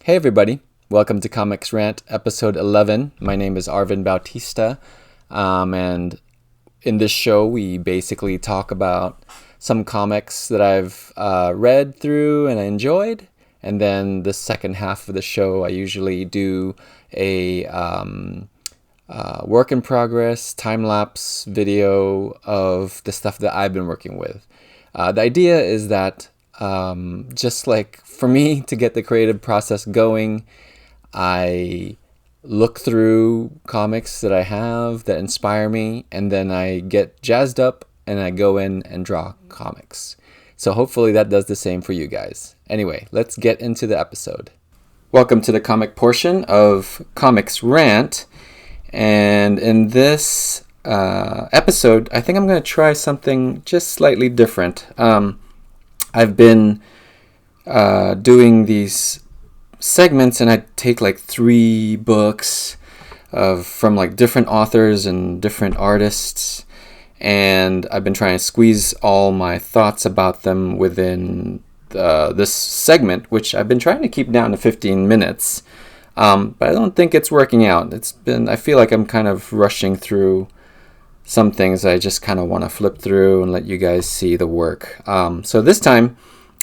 Hey everybody, welcome to Comix Rant, episode 11. My name is Arvin Bautista, and in this show we basically talk about some comics that I've read through and I enjoyed, and then the second half of the show I usually do a work in progress, time-lapse video of the stuff that I've been working with. The idea is that just like for me to get the creative process going, I look through comics that I have that inspire me, and then I get jazzed up and I go in and draw comics. So hopefully that does the same for you guys. Anyway, let's get into the episode. Welcome to the comic portion of Comix Rant. And in this episode, I think I'm going to try something just slightly different. I've been doing these segments, and I take like 3 books from like different authors and different artists, and I've been trying to squeeze all my thoughts about them within this segment, which I've been trying to keep down to 15 minutes. But I don't think it's working out. I feel like I'm kind of rushing through some things. I just kind of want to flip through and let you guys see the work. So this time,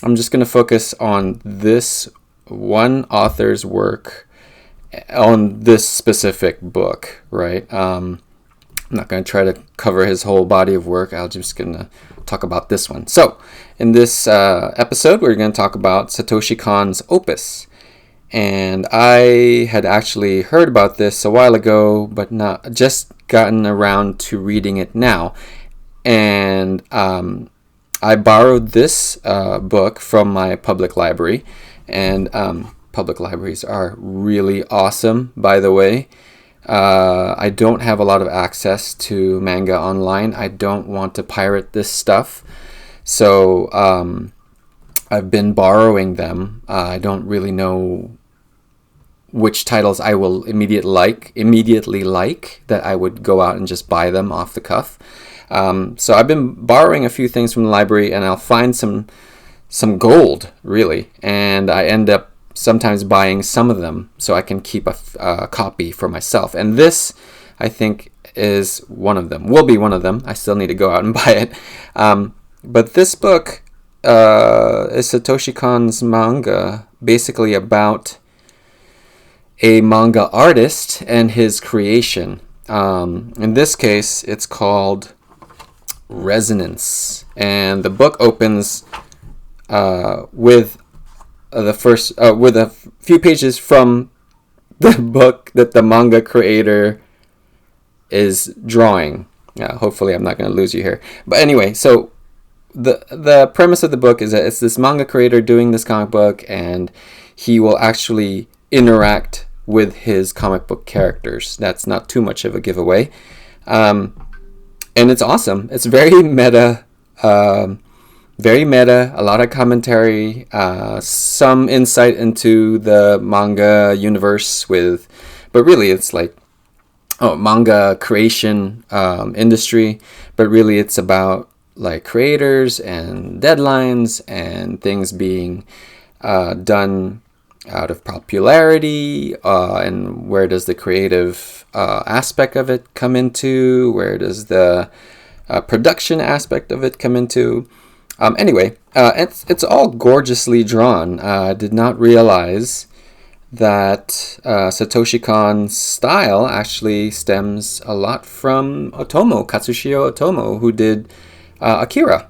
I'm just going to focus on this one author's work on this specific book, right? I'm not going to try to cover his whole body of work. I'm just going to talk about this one. So in this episode, we're going to talk about Satoshi Kon's Opus. And I had actually heard about this a while ago, but not just gotten around to reading it now. And I borrowed this book from my public library. And public libraries are really awesome, by the way. I don't have a lot of access to manga online. I don't want to pirate this stuff. So I've been borrowing them. I don't really know which titles I will immediately like that I would go out and just buy them off the cuff. So I've been borrowing a few things from the library, and I'll find some gold, really, and I end up sometimes buying some of them so I can keep a copy for myself. And this, I think, is one of them. Will be one of them. I still need to go out and buy it. But this book is Satoshi Kon's manga, basically about a manga artist and his creation. In this case, it's called Resonance, and the book opens with a few pages from the book that the manga creator is drawing. Hopefully, I'm not going to lose you here. But anyway, so the premise of the book is that it's this manga creator doing this comic book, and he will actually interact with his comic book characters. That's not too much of a giveaway. And it's awesome. It's very meta, a lot of commentary, some insight into the manga universe but really it's like, manga creation industry, but really it's about like creators and deadlines and things being done out of popularity, and where does the creative aspect of it come into? Where does the production aspect of it come into? Anyway, it's all gorgeously drawn. I did not realize that Satoshi Kon's style actually stems a lot from Katsushiro Otomo, who did Akira.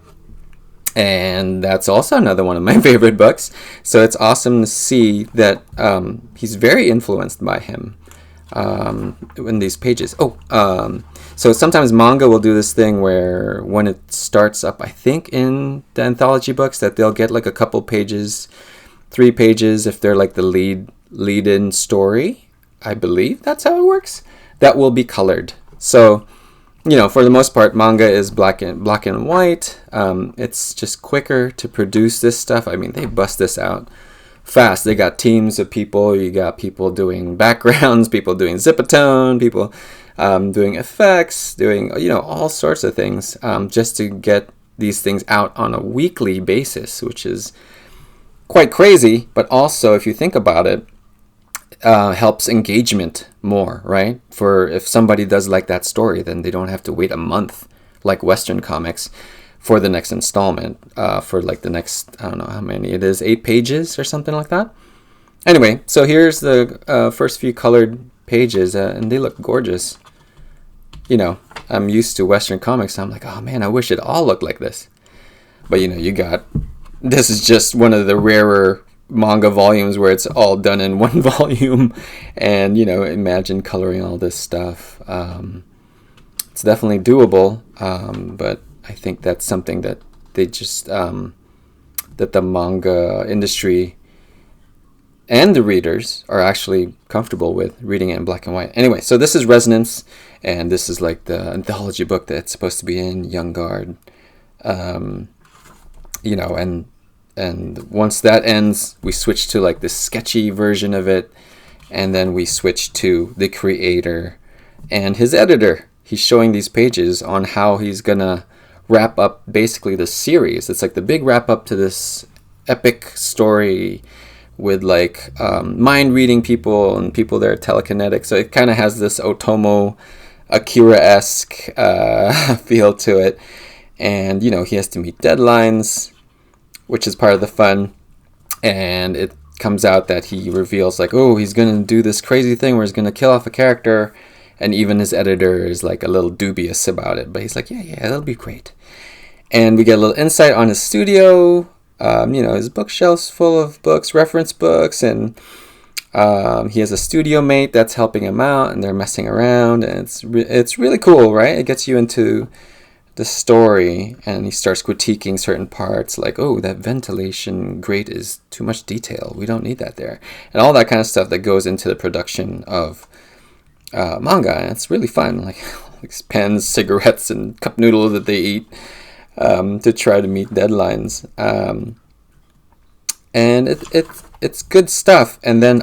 And that's also another one of my favorite books. So it's awesome to see that he's very influenced by him in these pages. So sometimes manga will do this thing where when it starts up, I think in the anthology books, that they'll get like a couple pages, 3 pages, if they're like the lead-in story. I believe that's how it works. That will be colored. So, for the most part, manga is black and white. It's just quicker to produce this stuff. I mean, they bust this out fast. They got teams of people. You got people doing backgrounds, people doing zipatone, people doing effects, doing all sorts of things, just to get these things out on a weekly basis, which is quite crazy. But also, if you think about it, helps engagement more, right? For if somebody does like that story, then they don't have to wait a month like Western comics for the next installment, for like the next, I don't know how many it is, 8 pages or something like that. Anyway, so here's the first few colored pages, and they look gorgeous. You know, I'm used to Western comics, so I'm like, oh man, I wish it all looked like this. But you know, this is just one of the rarer manga volumes where it's all done in one volume, and you know, imagine coloring all this stuff. It's definitely doable, but I think that's something that they just that the manga industry and the readers are actually comfortable with reading it in black and white. Anyway, so this is Resonance, and this is like the anthology book that's supposed to be in Young Guard. You know, and once that ends, we switch to like this sketchy version of it, and then we switch to the creator and his editor. He's showing these pages on how he's gonna wrap up basically the series. It's like the big wrap up to this epic story with like mind reading people and people that are telekinetic. So it kind of has this Otomo Akira-esque feel to it. And, you know, he has to meet deadlines, which is part of the fun. And it comes out that he reveals like, oh, he's going to do this crazy thing where he's going to kill off a character. And even his editor is like a little dubious about it. But he's like, yeah, that'll be great. And we get a little insight on his studio. You know, his bookshelf's full of books, reference books, and he has a studio mate that's helping him out, and they're messing around, and it's really cool, right? It gets you into the story, and he starts critiquing certain parts, like, oh, that ventilation grate is too much detail. We don't need that there, and all that kind of stuff that goes into the production of manga, and it's really fun, like pens, cigarettes, and cup noodles that they eat. To try to meet deadlines, and it's good stuff. And then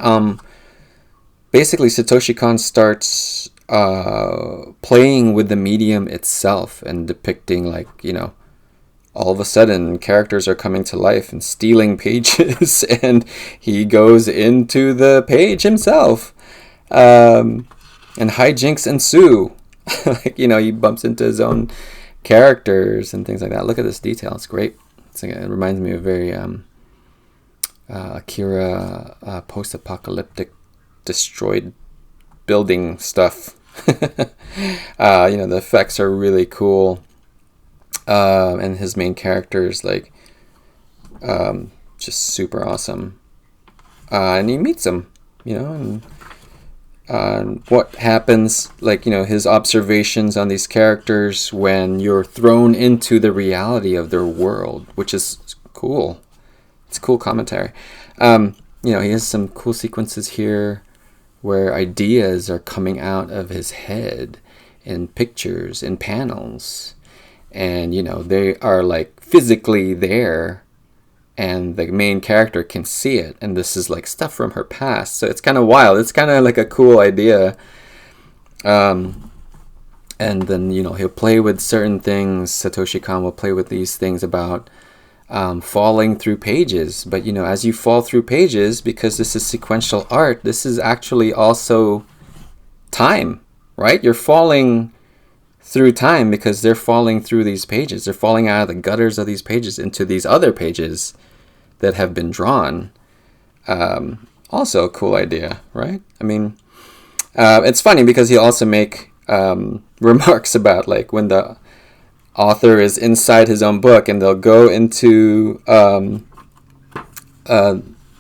basically Satoshi Kon starts playing with the medium itself and depicting, like, you know, all of a sudden characters are coming to life and stealing pages, and he goes into the page himself, and hijinks ensue. Like, you know, he bumps into his own characters and things like that. Look at this detail; it's great. It reminds me of very Akira post-apocalyptic destroyed building stuff. You know, the effects are really cool, and his main character is like just super awesome. And he meets him, you know, and what happens, like, you know, his observations on these characters when you're thrown into the reality of their world, which is cool. It's cool commentary. You know, he has some cool sequences here where ideas are coming out of his head in pictures, in panels, and, you know, they are like physically there, and the main character can see it, and this is like stuff from her past. So it's kind of wild. It's kind of like a cool idea. And then, you know, he'll play with certain things. Satoshi Kon will play with these things about falling through pages. But, you know, as you fall through pages, because this is sequential art, this is actually also time, right? You're falling through time because they're falling through these pages. They're falling out of the gutters of these pages into these other pages that have been drawn. Also a cool idea, right? I mean, it's funny because he'll also make remarks about, like, when the author is inside his own book, and they'll go into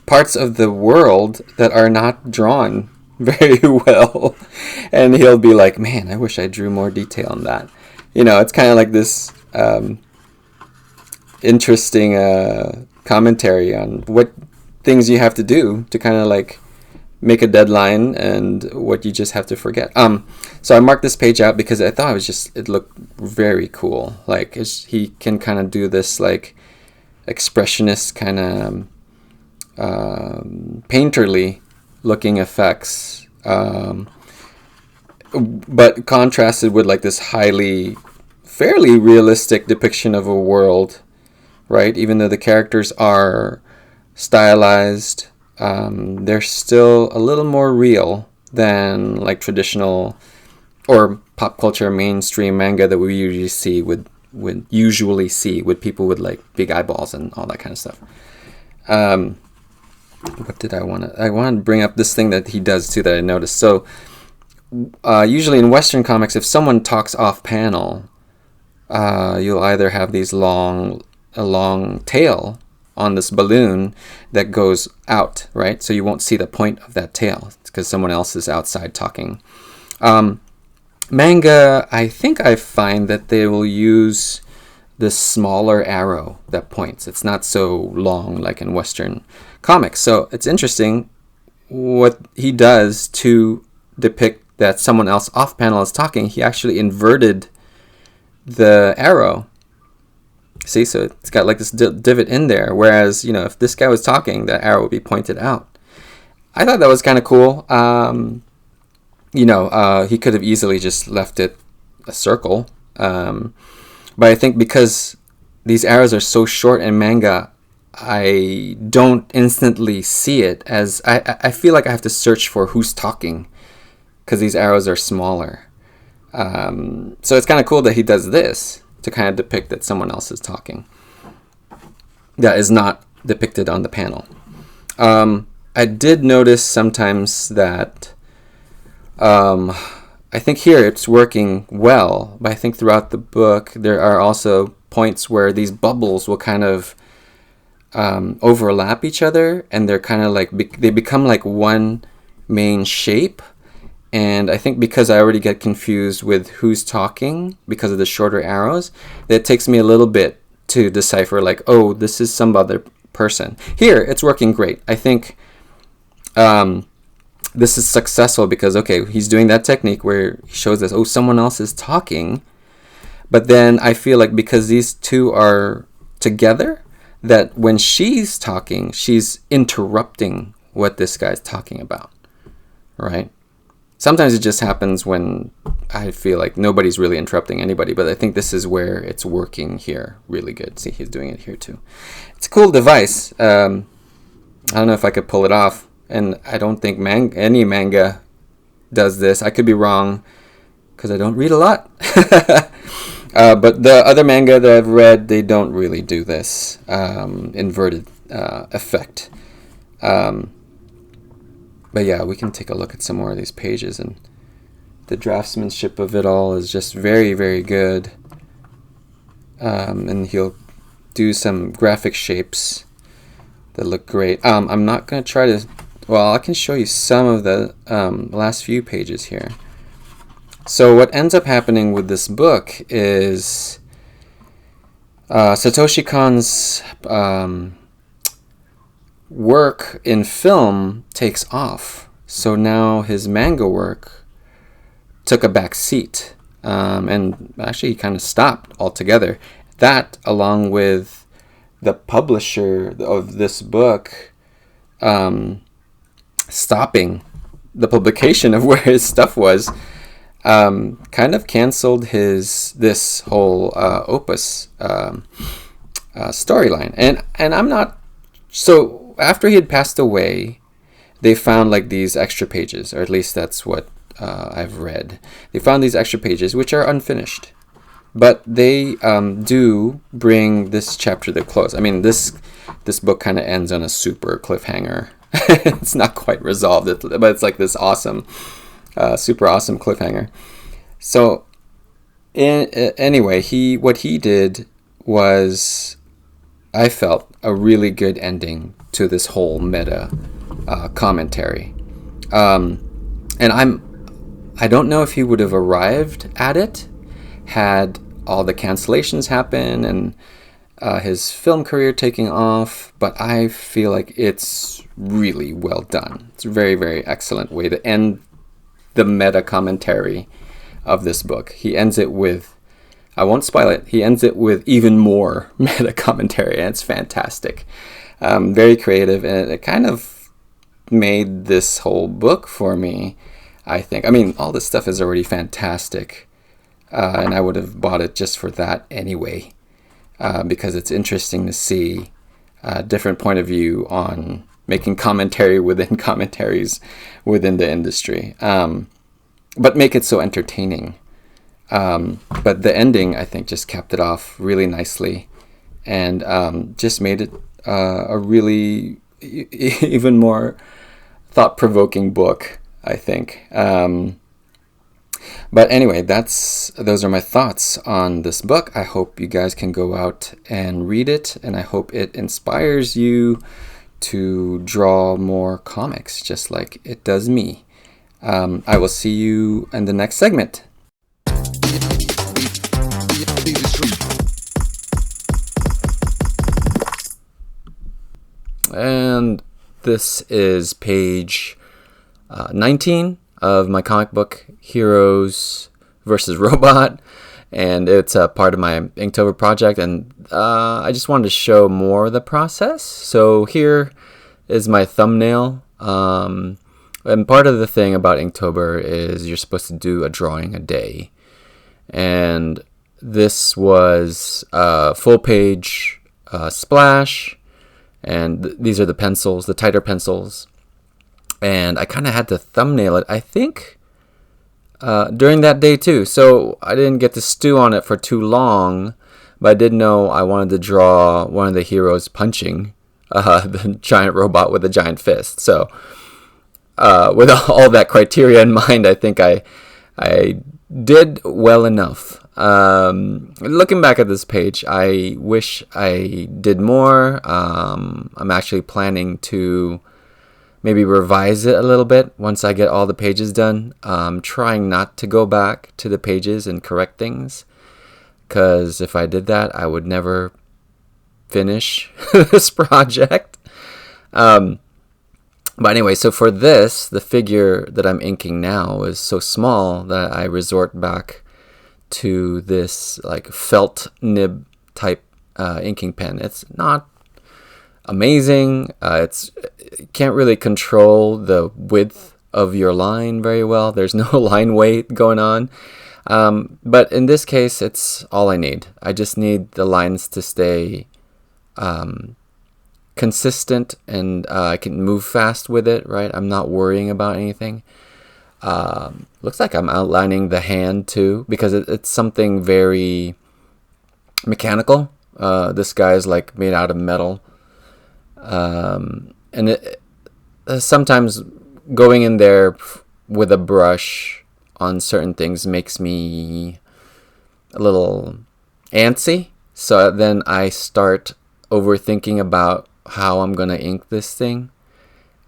parts of the world that are not drawn very well, and he'll be like, man, I wish I drew more detail on that. You know, it's kind of like this interesting commentary on what things you have to do to kind of like make a deadline and what you just have to forget. So I marked this page out because I thought it looked very cool. Like, he can kind of do this like expressionist kind of painterly looking effects, but contrasted with like this fairly realistic depiction of a world, right? Even though the characters are stylized, they're still a little more real than like traditional or pop culture mainstream manga that we usually see with people with like big eyeballs and all that kind of stuff. What did I want to bring up this thing that he does too that I noticed. So usually in Western comics, if someone talks off panel, you'll either have a long tail on this balloon that goes out, right? So you won't see the point of that tail because someone else is outside talking. Manga, I think I find that they will use this smaller arrow that points. It's not so long like in Western comics. So it's interesting what he does to depict that someone else off panel is talking. He actually inverted the arrow. See, so it's got like this divot in there. Whereas, if this guy was talking, that arrow would be pointed out. I thought that was kind of cool. He could have easily just left it a circle. But I think because these arrows are so short in manga, I don't instantly see it as... I feel like I have to search for who's talking because these arrows are smaller. So it's kind of cool that he does this to kind of depict that someone else is talking that is not depicted on the panel. I did notice sometimes that I think here it's working well, but I think throughout the book there are also points where these bubbles will kind of overlap each other, and they're kind of like they become like one main shape. And I think because I already get confused with who's talking because of the shorter arrows, that takes me a little bit to decipher like, oh, this is some other person. Here, it's working great. I think this is successful because, okay, he's doing that technique where he shows us, oh, someone else is talking. But then I feel like because these two are together, that when she's talking, she's interrupting what this guy's talking about, right? Sometimes it just happens when I feel like nobody's really interrupting anybody, but I think this is where it's working here really good. See, he's doing it here too. It's a cool device. I don't know if I could pull it off, and I don't think any manga does this. I could be wrong because I don't read a lot. But the other manga that I've read, they don't really do this inverted effect. But yeah, we can take a look at some more of these pages, and the draftsmanship of it all is just very, very good. And he'll do some graphic shapes that look great. I'm not going to try to... Well, I can show you some of the last few pages here. So what ends up happening with this book is Satoshi Kon's work in film takes off. So now his manga work took a back seat, and actually kind of stopped altogether. That, along with the publisher of this book stopping the publication of where his stuff was, kind of canceled this whole Opus storyline. And I'm not... So after he had passed away, they found like these extra pages, or at least that's what I've read. They found these extra pages, which are unfinished. But they do bring this chapter to close. I mean, this book kind of ends on a super cliffhanger. It's not quite resolved, but it's like this awesome, super awesome cliffhanger. So, anyway, what he did was, I felt, a really good ending to this whole meta commentary. And I don't know if he would have arrived at it had all the cancellations happen and his film career taking off, but I feel like it's really well done. It's a very, very excellent way to end the meta commentary of this book. He ends it with, I won't spoil it, he ends it with even more meta commentary, and it's fantastic. Very creative, and it kind of made this whole book for me, I think. I mean, all this stuff is already fantastic, and I would have bought it just for that anyway, because it's interesting to see a different point of view on making commentary within commentaries within the industry, but make it so entertaining. But the ending, I think, just capped it off really nicely, and just made it a really even more thought-provoking book, I think. But anyway, those are my thoughts on this book. I hope you guys can go out and read it, and I hope it inspires you to draw more comics, just like it does me. I will see you in the next segment. And this is page 19 of my comic book, Heroes versus Robot, and it's a part of my Inktober project, and I just wanted to show more of the process. So here is my thumbnail, and part of the thing about Inktober is you're supposed to do a drawing a day, and this was a full page splash, and these are the pencils, the tighter pencils. And I kind of had to thumbnail it, I think, during that day too. So I didn't get to stew on it for too long, but I did know I wanted to draw one of the heroes punching the giant robot with a giant fist. So with all that criteria in mind, I think I did well enough. Looking back at this page, I wish I did more. I'm actually planning to maybe revise it a little bit once I get all the pages done. Trying not to go back to the pages and correct things, because if I did that, I would never finish this project. But anyway, so for this, the figure that I'm inking now is so small that I resort back to this like felt nib type inking pen. It's not amazing. You can't really control the width of your line very well. There's no line weight going on. But in this case, it's all I need. I just need the lines to stay consistent, and I can move fast with it, right? I'm not worrying about anything. Looks like I'm outlining the hand too, because it's something very mechanical. This guy is like made out of metal. And sometimes going in there with a brush on certain things makes me a little antsy. So then I start overthinking about how I'm going to ink this thing.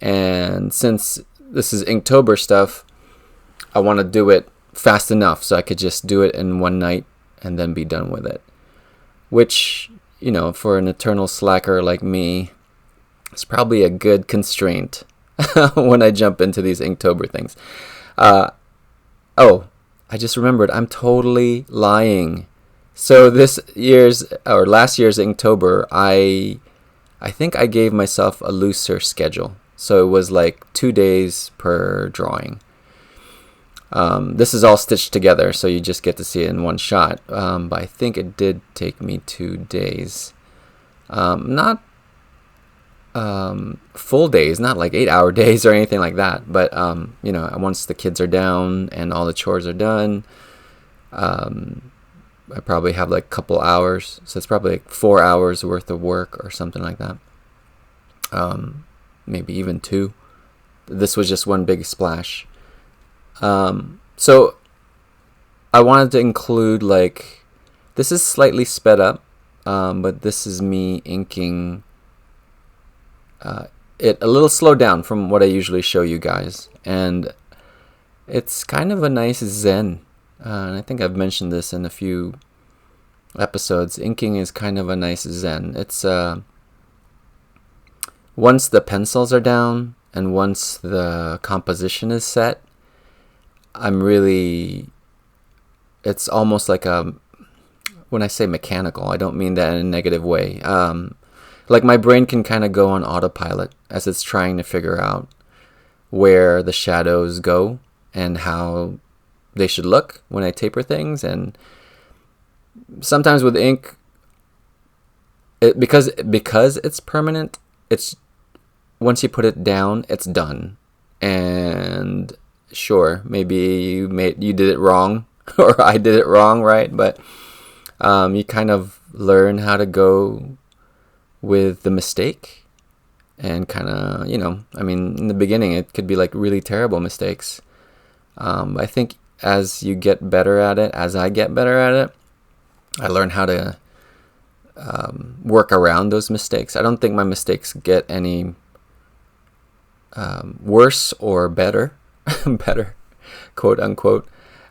And since this is Inktober stuff, I want to do it fast enough so I could just do it in one night and then be done with it. Which, for an eternal slacker like me, it's probably a good constraint when I jump into these Inktober things. I just remembered, I'm totally lying. So last year's Inktober, I think I gave myself a looser schedule. So it was like 2 days per drawing. This is all stitched together, so you just get to see it in one shot. But I think it did take me 2 days. Not full days, not like 8-hour days or anything like that, but once the kids are down and all the chores are done, I probably have like a couple hours, so it's probably like 4 hours worth of work or something like that. Maybe even 2. This was just one big splash. So I wanted to include, like, this is slightly sped up, but this is me inking it a little slowed down from what I usually show you guys, and it's kind of a nice zen. And I think I've mentioned this in a few episodes. Inking is kind of a nice zen. It's once the pencils are down and once the composition is set, it's almost like when I say mechanical, I don't mean that in a negative way. Like my brain can kind of go on autopilot as it's trying to figure out where the shadows go and how they should look when I taper things. And sometimes with ink, because it's permanent, it's once you put it down, it's done. And sure, maybe you did it wrong, or I did it wrong, right? But you kind of learn how to go with the mistake, and kind of, I mean, in the beginning, it could be like really terrible mistakes. I think as you get better at it, as I get better at it, I learn how to work around those mistakes. I don't think my mistakes get any worse or better, better, quote unquote.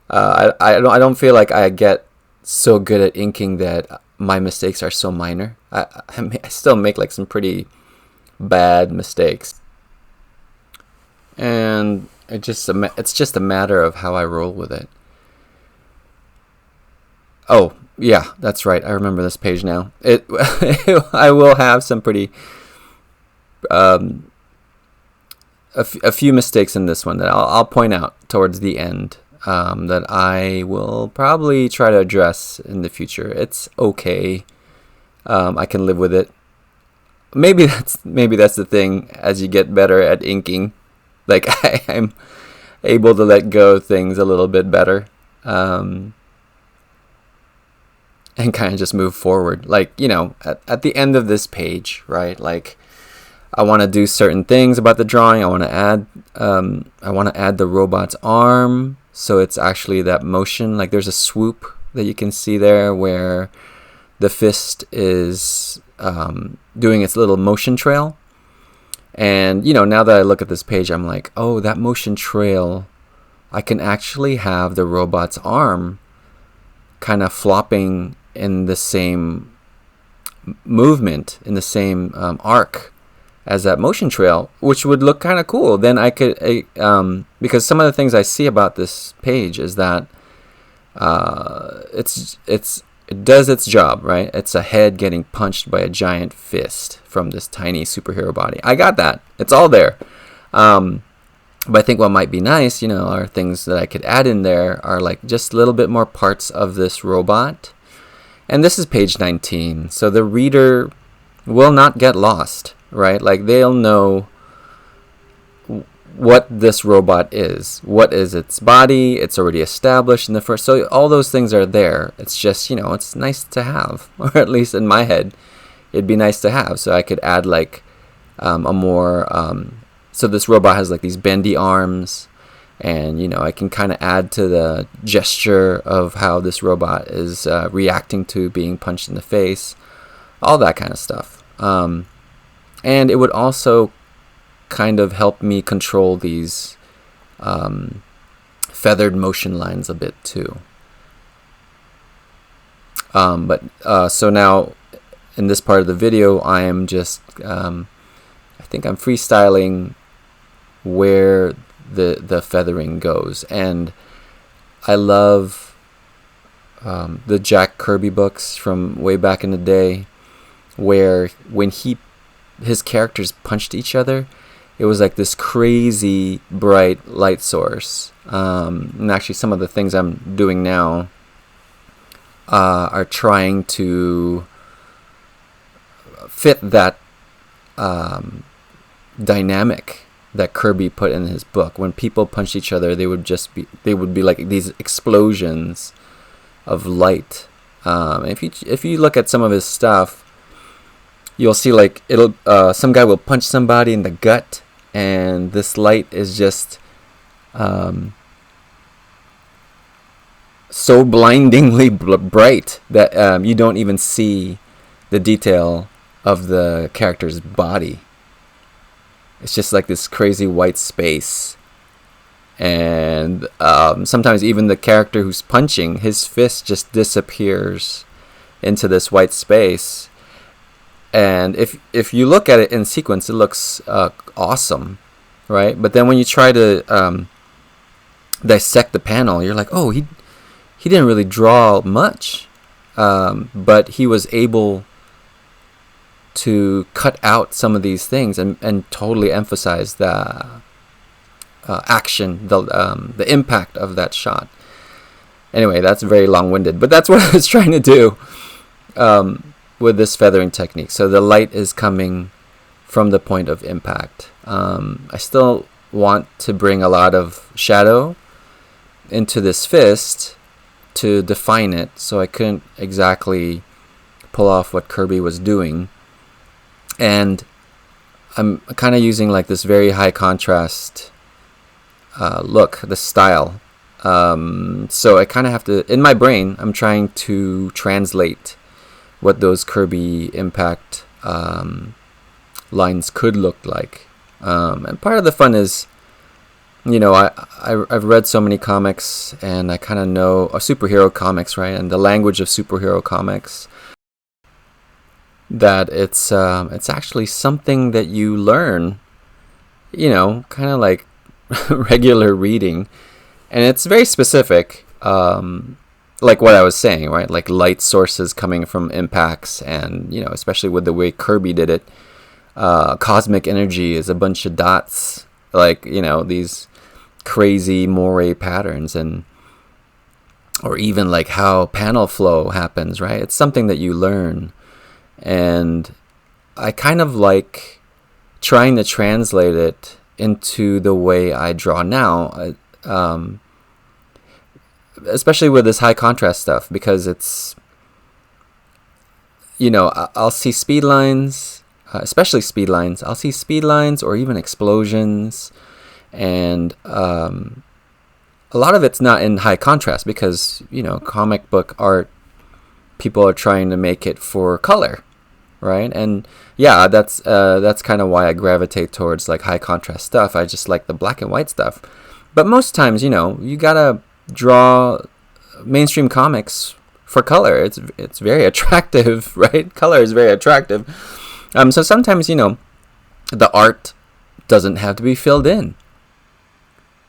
I don't feel like I get so good at inking that my mistakes are so minor. I still make like some pretty bad mistakes, and it's just a matter of how I roll with it. Oh yeah, that's right. I remember this page now. I will have some pretty a few mistakes in this one that I'll point out towards the end, that I will probably try to address in the future. It's okay. I can live with it. Maybe that's the thing. As you get better at inking, like I'm able to let go of things a little bit better, and kind of just move forward. Like, at the end of this page, right? Like, I want to do certain things about the drawing. I want to add the robot's arm, so it's actually that motion. Like, there's a swoop that you can see there where the fist is doing its little motion trail. And, now that I look at this page, I'm like, oh, that motion trail, I can actually have the robot's arm kind of flopping in the same movement, in the same arc as that motion trail, which would look kind of cool. Then I could, because some of the things I see about this page is that it does its job, right? It's a head getting punched by a giant fist from this tiny superhero body. I got that. It's all there. But I think what might be nice, are things that I could add in there are like just a little bit more parts of this robot. And this is page 19, so the reader will not get lost, right? Like, they'll know what this robot is. What is its body? It's already established in the first. So all those things are there. It's just, it's nice to have, or at least in my head, it'd be nice to have. So I could add like a more. So this robot has like these bendy arms, and I can kind of add to the gesture of how this robot is reacting to being punched in the face, all that kind of stuff. And it would also kind of help me control these feathered motion lines a bit too. So now in this part of the video, I am just I think I'm freestyling where the feathering goes. And I love the Jack Kirby books from way back in the day, where when his characters punched each other, it was like this crazy bright light source. And actually some of the things I'm doing now are trying to fit that dynamic that Kirby put in his book. When people punched each other, they would be like these explosions of light. If you look at some of his stuff, you'll see like some guy will punch somebody in the gut, and this light is just so blindingly bright that you don't even see the detail of the character's body. It's just like this crazy white space. And sometimes even the character who's punching, his fist just disappears into this white space. And if you look at it in sequence, it looks awesome, right? But then when you try to dissect the panel, you're like, oh, he didn't really draw much, but he was able to cut out some of these things and totally emphasize the action, the impact of that shot. Anyway, that's very long-winded, but that's what I was trying to do with this feathering technique. So the light is coming from the point of impact. I still want to bring a lot of shadow into this fist to define it, so I couldn't exactly pull off what Kirby was doing. And I'm kind of using like this very high contrast look, the style. So I kind of have to, in my brain, I'm trying to translate what those Kirby impact lines could look like. And part of the fun is, I've read so many comics, and I kind of know superhero comics, right? And the language of superhero comics, that it's actually something that you learn, kind of like regular reading, and it's very specific, like what I was saying, right? Like light sources coming from impacts, and especially with the way Kirby did it, cosmic energy is a bunch of dots, like these crazy moire patterns, or even like how panel flow happens, right? It's something that you learn. And I kind of like trying to translate it into the way I draw now, especially with this high contrast stuff, because it's, I'll see speed lines, especially speed lines. I'll see speed lines or even explosions, and a lot of it's not in high contrast because, comic book art, people are trying to make it for color. Right, and yeah, that's kind of why I gravitate towards like high contrast stuff. I just like the black and white stuff. But most times, you gotta draw mainstream comics for color. It's very attractive, right? Color is very attractive. So sometimes, the art doesn't have to be filled in.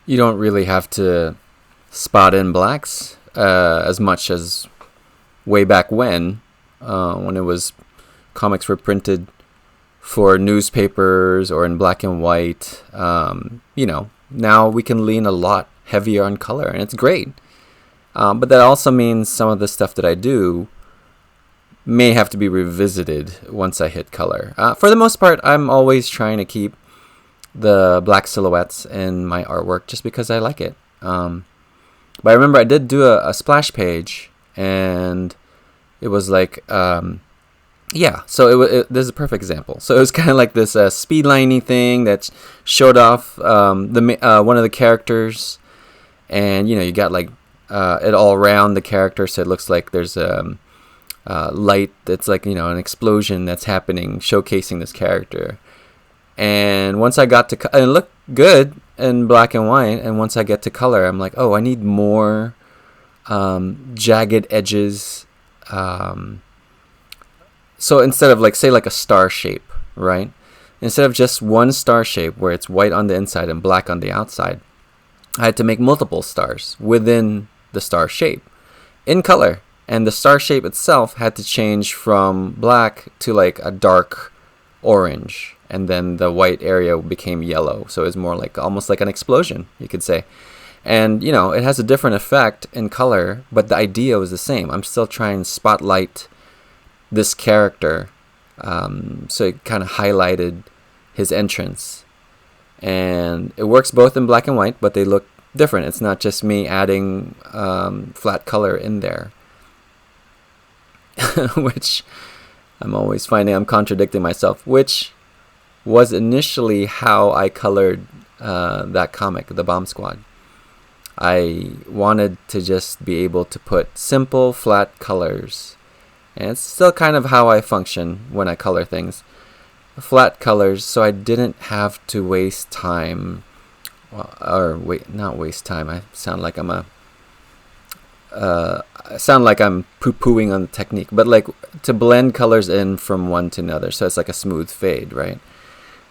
You don't really have to spot in blacks as much as way back when it was. Comics were printed for newspapers or in black and white. Now we can lean a lot heavier on color, and it's great. But that also means some of the stuff that I do may have to be revisited once I hit color. For the most part, I'm always trying to keep the black silhouettes in my artwork just because I like it. But I remember I did do a splash page, and it was like... so this is a perfect example. So it was kind of like this speedliney thing that showed off one of the characters, and you got like it all around the character, so it looks like there's light that's like an explosion that's happening, showcasing this character. And once I got to and it looked good in black and white, and once I get to color, I'm like, oh, I need more jagged edges. So instead of say like a star shape, right? Instead of just one star shape where it's white on the inside and black on the outside, I had to make multiple stars within the star shape in color. And the star shape itself had to change from black to like a dark orange. And then the white area became yellow. So it was more like almost like an explosion, you could say. And, it has a different effect in color, but the idea was the same. I'm still trying to spotlight this character, so it kind of highlighted his entrance, and it works both in black and white, but they look different. It's not just me adding flat color in there, which I'm always finding I'm contradicting myself, which was initially how I colored that comic, The Bomb Squad. I wanted to just be able to put simple flat colors. And it's still kind of how I function when I color things. Flat colors, so I didn't have to waste time. Not waste time. I sound like I'm poo-pooing on the technique. But like to blend colors in from one to another, so it's like a smooth fade, right?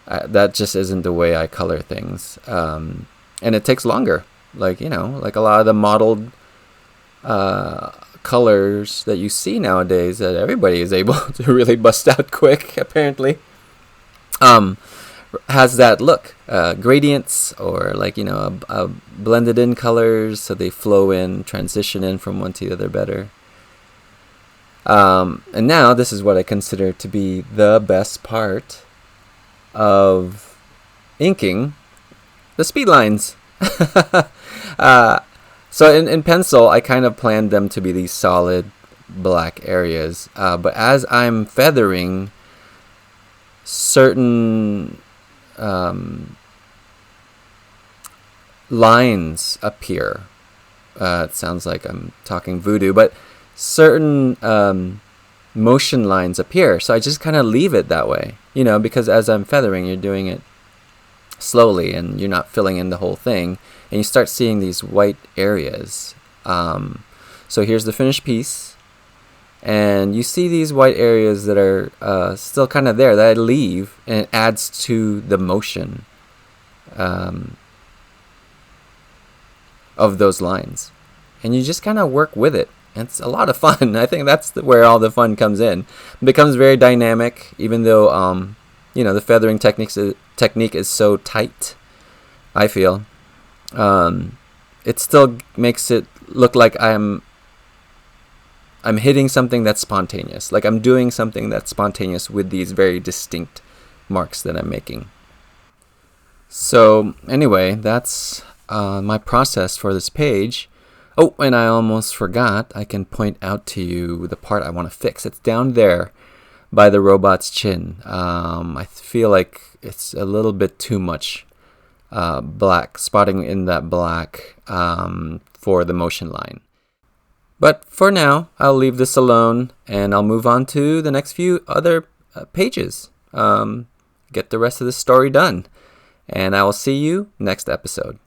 That just isn't the way I color things. And it takes longer. Like a lot of the modeled colors that you see nowadays that everybody is able to really bust out quick, apparently, has that look, gradients, or like a blended in colors, so they flow in, transition in from one to the other better. And now this is what I consider to be the best part of inking the speed lines. So in pencil, I kind of planned them to be these solid black areas. But as I'm feathering, certain lines appear. It sounds like I'm talking voodoo, but certain motion lines appear. So I just kind of leave it that way, because as I'm feathering, you're doing it slowly and you're not filling in the whole thing, and you start seeing these white areas. So here's the finished piece, and you see these white areas that are still kind of there that I leave, and it adds to the motion of those lines, and you just kind of work with it. It's a lot of fun. I think that's where all the fun comes in. It becomes very dynamic, even though the feathering technique is so tight. I feel it still makes it look like I'm hitting something that's spontaneous, like I'm doing something that's spontaneous with these very distinct marks that I'm making. So anyway, that's my process for this page. Oh, and I almost forgot, I can point out to you the part I want to fix. It's down there by the robot's chin. I feel like it's a little bit too much black, spotting in that black for the motion line. But for now, I'll leave this alone, and I'll move on to the next few other pages. Get the rest of the story done. And I will see you next episode.